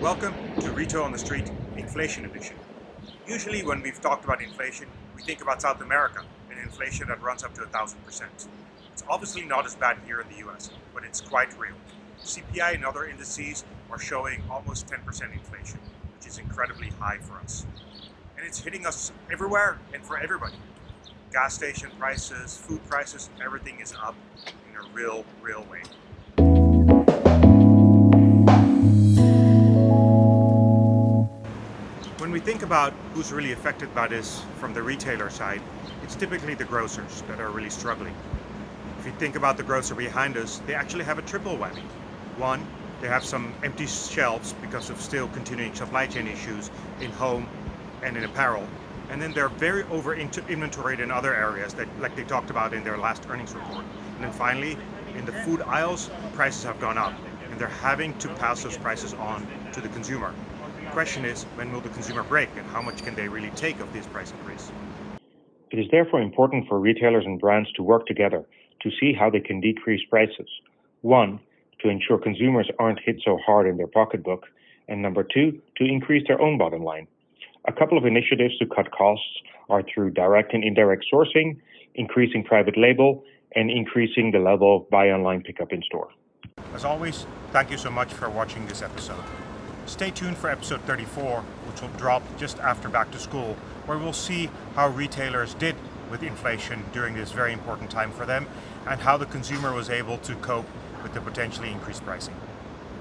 Welcome to Retail on the Street Inflation Edition. Usually when we've talked about inflation, we think about South America and inflation that runs up to 1,000%. It's obviously not as bad here in the US, but it's quite real. CPI and other indices are showing almost 10% inflation, which is incredibly high for us. And it's hitting us everywhere and for everybody. Gas station prices, food prices, everything is up in a real way. When we think about who's really affected by this from the retailer side, it's typically the grocers that are really struggling. If you think about the grocer behind us, they actually have a triple whammy. One, they have some empty shelves because of still continuing supply chain issues in home and in apparel. And then they're very over inventoried in other areas that, like they talked about in their last earnings report. And then finally, in the food aisles, prices have gone up and they're having to pass those prices on to the consumer. The question is, when will the consumer break and how much can they really take of this price increase? It is therefore important for retailers and brands to work together to see how they can decrease prices. One, to ensure consumers aren't hit so hard in their pocketbook, and number two, to increase their own bottom line. A couple of initiatives to cut costs are through direct and indirect sourcing, increasing private label, and increasing the level of buy online pickup in store. As always, thank you so much for watching this episode. Stay tuned for episode 34, which will drop just after back to school, where we'll see how retailers did with inflation during this very important time for them and how the consumer was able to cope with the potentially increased pricing.